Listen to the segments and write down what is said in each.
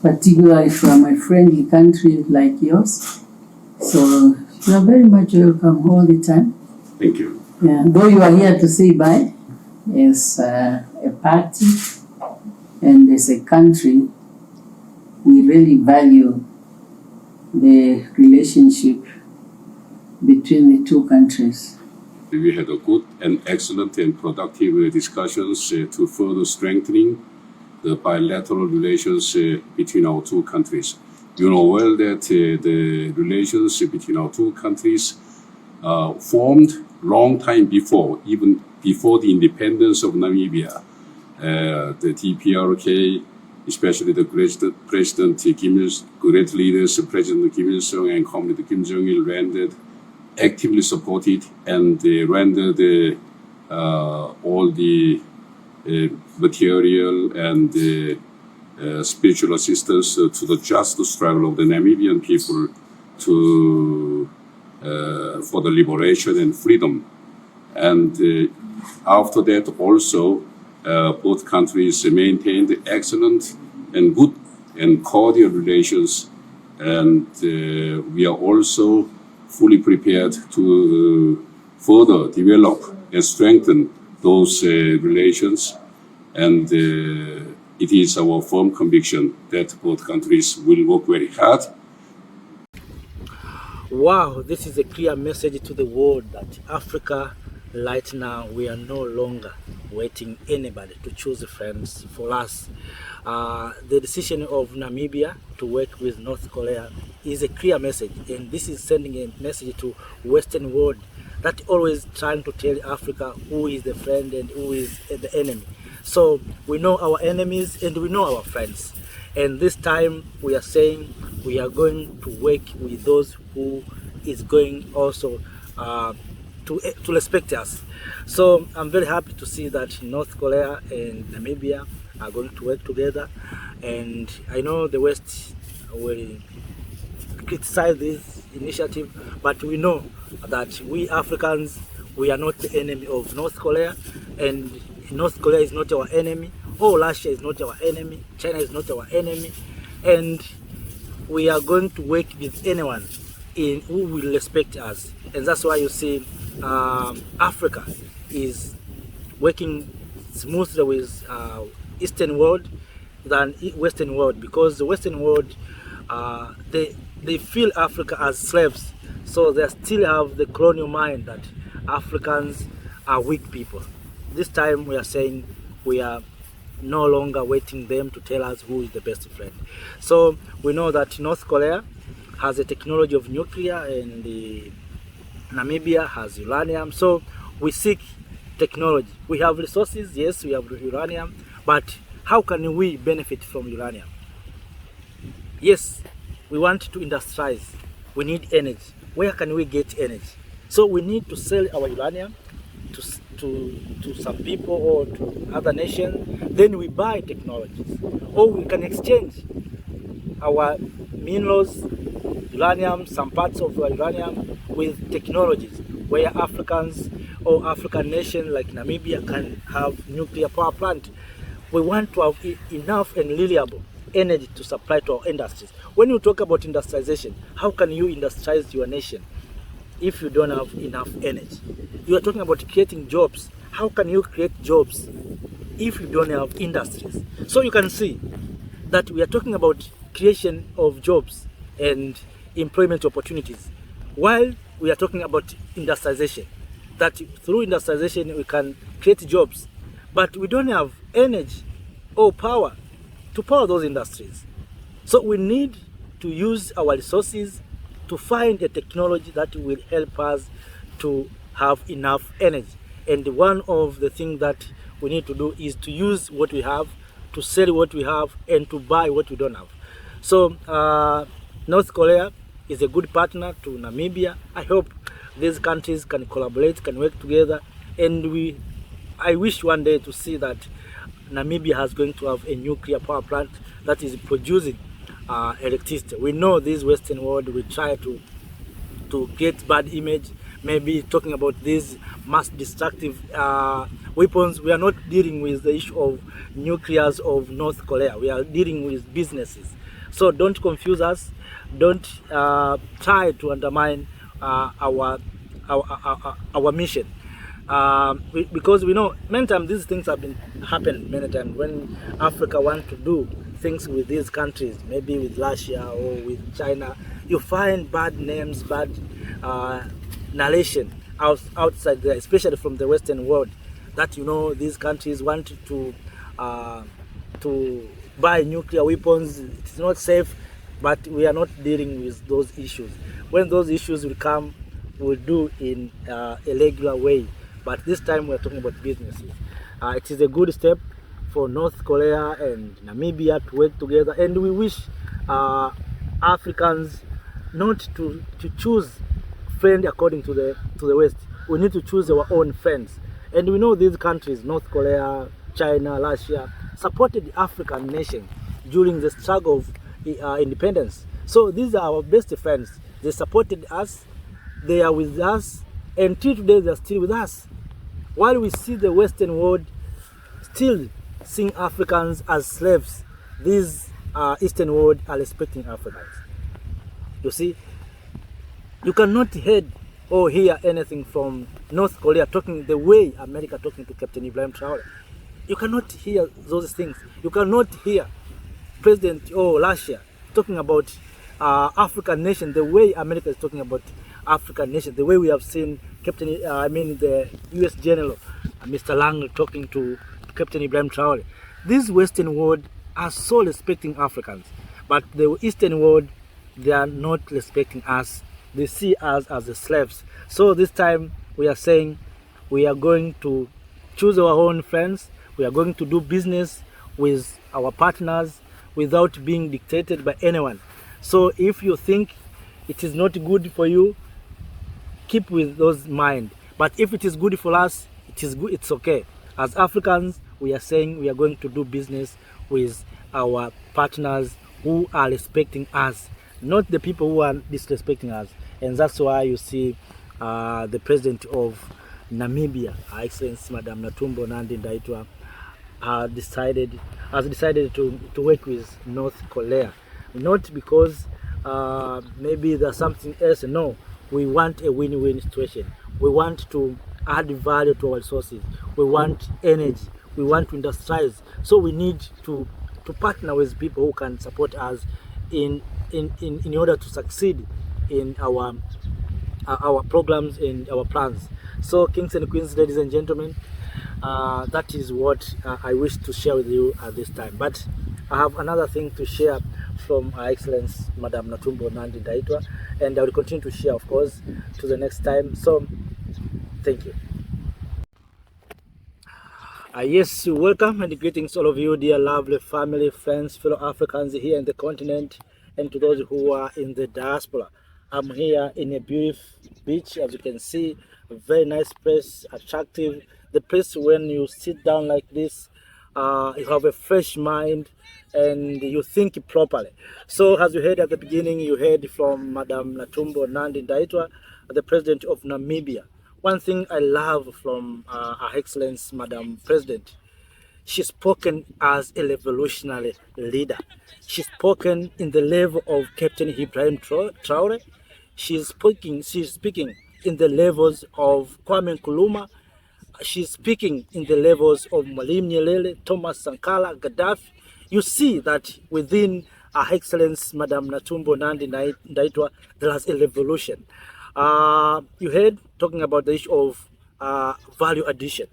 particularly from a friendly country like yours. So you are very much welcome all the time. Thank you. Yeah, though you are here to say bye, as a party and as a country, we really value the relationship between the two countries. We had a good and excellent and productive discussions to further strengthening the bilateral relations between our two countries. You know well that the relations between our two countries formed long time before, even before the independence of Namibia. The DPRK, especially the great leaders, President Kim Il-sung and Comrade Kim Jong-il actively supported and rendered all the material and spiritual assistance to the just struggle of the Namibian people for the liberation and freedom. And after that also, both countries maintained excellent and good and cordial relations, and we are also fully prepared to further develop and strengthen those relations, and it is our firm conviction that both countries will work very hard. Wow, this is a clear message to the world that Africa right now, we are no longer waiting anybody to choose friends for us. The decision of Namibia to work with North Korea is a clear message, and this is sending a message to Western world that always trying to tell Africa who is the friend and who is the enemy. So we know our enemies and we know our friends, and this time we are saying we are going to work with those who is going also to respect us. So I'm very happy to see that North Korea and Namibia are going to work together, and I know the West will criticize this initiative, but we know that we Africans, we are not the enemy of North Korea, and North Korea is not our enemy, or Russia is not our enemy, China is not our enemy, and we are going to work with anyone who will respect us. And that's why you see Africa is working smoothly with Eastern world than Western world, because the Western world they feel Africa as slaves, so they still have the colonial mind that Africans are weak people. This time we are saying we are no longer waiting them to tell us who is the best friend. So we know that North Korea has a technology of nuclear, and Namibia has uranium. So we seek technology. We have resources, yes, we have uranium, but how can we benefit from uranium? Yes, we want to industrialize. We need energy. Where can we get energy? So we need to sell our uranium to some people or to other nations. Then we buy technologies, or we can exchange our minerals, uranium, some parts of our uranium with technologies where Africans or African nations like Namibia can have nuclear power plant. We want to have enough and reliable energy to supply to our industries. When you talk about industrialization, how can you industrialize your nation if you don't have enough energy? You are talking about creating jobs. How can you create jobs if you don't have industries? So you can see that we are talking about creation of jobs and employment opportunities, while we are talking about industrialization, that through industrialization we can create jobs, but we don't have energy or power to power those industries. So we need to use our resources to find a technology that will help us to have enough energy. And one of the things that we need to do is to use what we have, to sell what we have, and to buy what we don't have. So North Korea is a good partner to Namibia. I hope these countries can collaborate, can work together, and I wish one day to see that Namibia has going to have a nuclear power plant that is producing electricity. We know this Western world will try to get bad image, maybe talking about these mass destructive weapons. We are not dealing with the issue of nuclears of North Korea. We are dealing with businesses. So don't confuse us. Don't try to undermine our mission. Because we know many times these things have been happened many times when Africa want to do things with these countries, maybe with Russia or with China. You find bad names, bad narration outside there, especially from the Western world, that these countries want to buy nuclear weapons. It's not safe, but we are not dealing with those issues. When those issues will come, we'll do in a regular way. But this time we're talking about businesses. It is a good step for North Korea and Namibia to work together, and we wish Africans not to choose friends according to the West. We need to choose our own friends. And we know these countries, North Korea, China, Russia, supported the African nation during the struggle of independence. So these are our best friends. They supported us, they are with us, and till today they are still with us. While we see the Western world still seeing Africans as slaves, these Eastern world are respecting Africans. You see, you cannot hear or hear anything from North Korea talking the way America talking to Captain Ibrahim Traore. You cannot hear those things. You cannot hear President or Russia talking about African nation the way America is talking about African nation, the way we have seen the U.S. General, Mr. Lang, talking to Captain Ibrahim Traore. This Western world are so respecting Africans, but the Eastern world, they are not respecting us. They see us as the slaves. So this time we are saying we are going to choose our own friends. We are going to do business with our partners without being dictated by anyone. So if you think it is not good for you, keep with those mind. But if it is good for us, it is good, it's okay. As Africans, we are saying we are going to do business with our partners who are respecting us, not the people who are disrespecting us. And that's why you see the president of Namibia, Her Excellency Madam Netumbo Nandi-Ndaitwah, has decided to work with North Korea. Not because maybe there's something else. No, we want a win-win situation. We want to add value to our resources. We want energy. We want to industrialize. So we need to partner with people who can support us in order to succeed in our programs and our plans. So kings and queens, ladies and gentlemen, that is what I wish to share with you at this time. But I have another thing to share from Her Excellency Madam Netumbo Nandi-Ndaitwah, and I will continue to share, of course, to the next time. So thank you. Yes, welcome and greetings all of you, dear lovely family, friends, fellow Africans here in the continent, and to those who are in the diaspora. I'm here in a beautiful beach, as you can see, a very nice place, attractive. The place when you sit down like this, you have a fresh mind and you think properly. So as you heard at the beginning, you heard from Madam Netumbo Nandi-Ndaitwah, the president of Namibia. One thing I love from Her Excellency Madam President, she's spoken as a revolutionary leader. She's spoken in the level of Captain Ibrahim Traore. She's speaking in the levels of Kwame Nkrumah. She's speaking in the levels of Mwalimu Nyerere, Thomas Sankara, Gaddafi. You see that within Her Excellency Madam Netumbo Nandi-Ndaitwah, there is a revolution. You heard talking about the issue of value addition,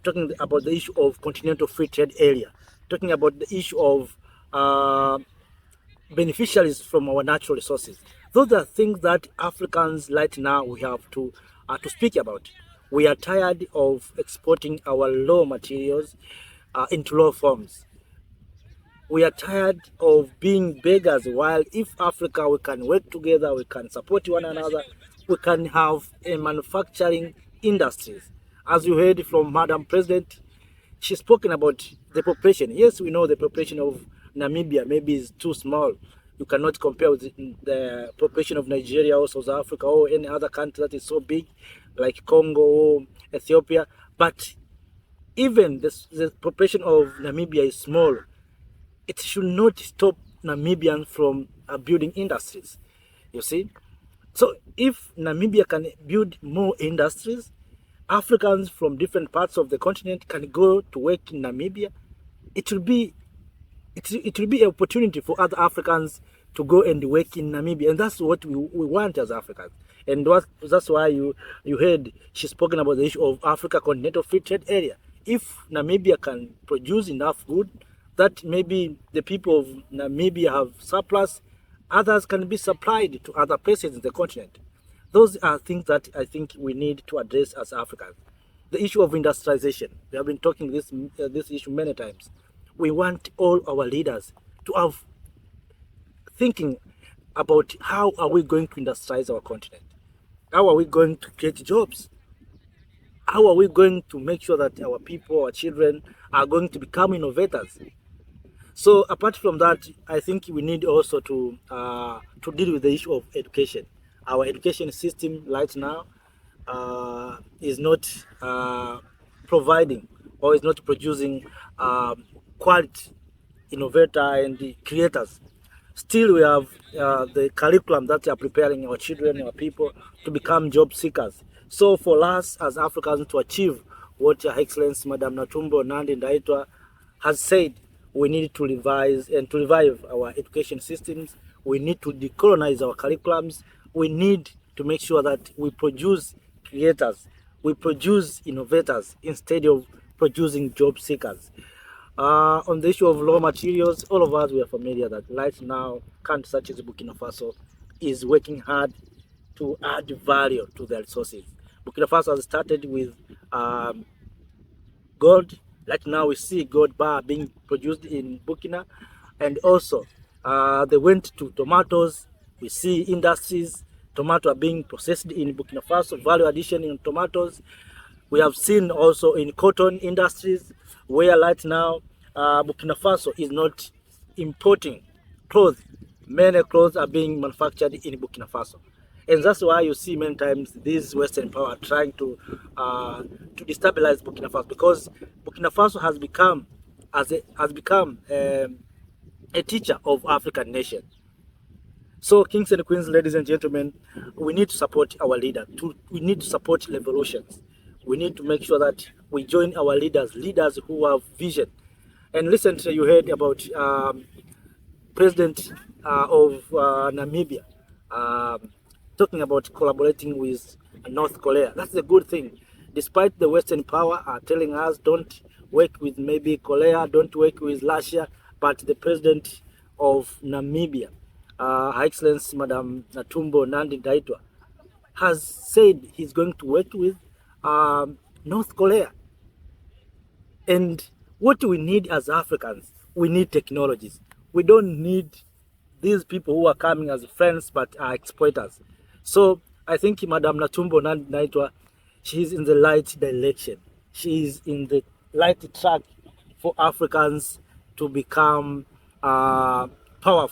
talking about the issue of continental free trade area, talking about the issue of beneficiaries from our natural resources. Those are things that Africans right now we have to speak about. We are tired of exporting our raw materials into raw forms. We are tired of being beggars, while if Africa, we can work together, we can support one another, we can have a manufacturing industries. As you heard from Madam President, she's spoken about the population. Yes, we know the population of Namibia maybe is too small. You cannot compare with the population of Nigeria or South Africa or any other country that is so big, like Congo or Ethiopia. But even the population of Namibia is small, it should not stop Namibians from building industries. You see? So if Namibia can build more industries, Africans from different parts of the continent can go to work in Namibia. It will be an opportunity for other Africans to go and work in Namibia, and that's what we want as Africans. And that's why you heard she's spoken about the issue of Africa Continental Free Trade Area. If Namibia can produce enough good that maybe the people of Namibia have surplus, others can be supplied to other places in the continent. Those are things that I think we need to address as Africans. The issue of industrialization. We have been talking this issue many times. We want all our leaders to have thinking about how are we going to industrialize our continent? How are we going to create jobs? How are we going to make sure that our people, our children, are going to become innovators? So apart from that, I think we need also to deal with the issue of education. Our education system right now is not providing or is not producing quality innovator and creators. Still, we have the curriculum that are preparing our children, our people to become job seekers. So for us as Africans to achieve what Her Excellency Madam Netumbo Nandi-Ndaitwah has said, we need to revise and to revive our education systems. We need to decolonize our curriculums. We need to make sure that we produce creators, we produce innovators instead of producing job seekers. On the issue of raw materials, all of us we are familiar that right now countries such as Burkina Faso is working hard to add value to their resources. Burkina Faso has started with gold. Right now we see gold bar being produced in Burkina, and also they went to tomatoes. We see industries, tomato are being processed in Burkina Faso, value addition in tomatoes. We have seen also in cotton industries where right now Burkina Faso is not importing clothes. Many clothes are being manufactured in Burkina Faso. And that's why you see many times these Western power trying to destabilize Burkina Faso, because Burkina Faso has become a teacher of African nations. So, kings and queens, ladies and gentlemen, we need to support our leaders. We need to support revolutions. We need to make sure that we join our leaders who have vision. And recently you heard about President of Namibia talking about collaborating with North Korea. That's a good thing. Despite the Western power are telling us don't work with maybe Korea, don't work with Russia, but the president of Namibia, Her Excellency Madam Netumbo Nandi-Ndaitwah, has said he's going to work with North Korea. And what we need as Africans, we need technologies. We don't need these people who are coming as friends but are exploiters. So I think Madam Netumbo Nandi-Ndaitwah, she's in the right direction. She is in the right track for Africans to become powerful.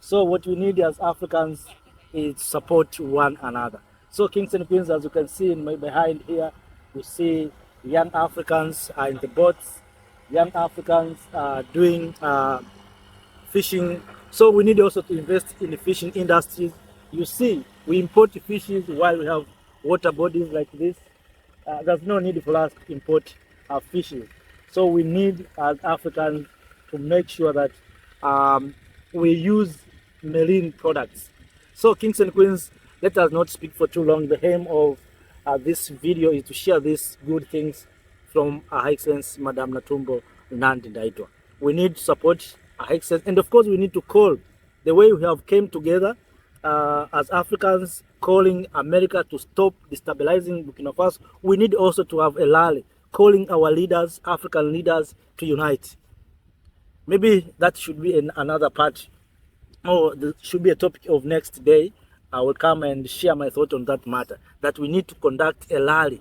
So what we need as Africans is support one another. So kings and queens, as you can see in my behind here, you see young Africans are in the boats. Young Africans are doing fishing. So we need also to invest in the fishing industries. You see, we import fishes while we have water bodies like this. There's no need for us to import fishes. So we need as Africans to make sure that we use marine products. So kings and queens, let us not speak for too long. The aim of this video is to share these good things from Her Excellency Madam Netumbo Nandi-Ndaitwah. We need to support Her Excellency, and of course we need to call the way we have came together as Africans, calling America to stop destabilizing Burkina Faso. We need also to have a rally calling our leaders, African leaders, to unite. Maybe that should be in another part, or should be a topic of next day. I will come and share my thought on that matter, that we need to conduct a rally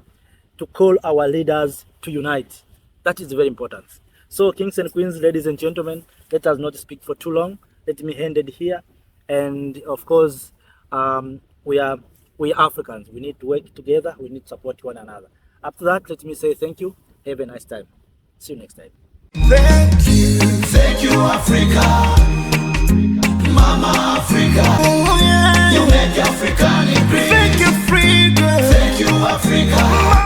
to call our leaders to unite. That is very important. So kings and queens, ladies and gentlemen, let us not speak for too long. Let me end it here. And of course, we are Africans. We need to work together. We need to support one another. After that, let me say thank you. Have a nice time. See you next time. Thank you, Africa.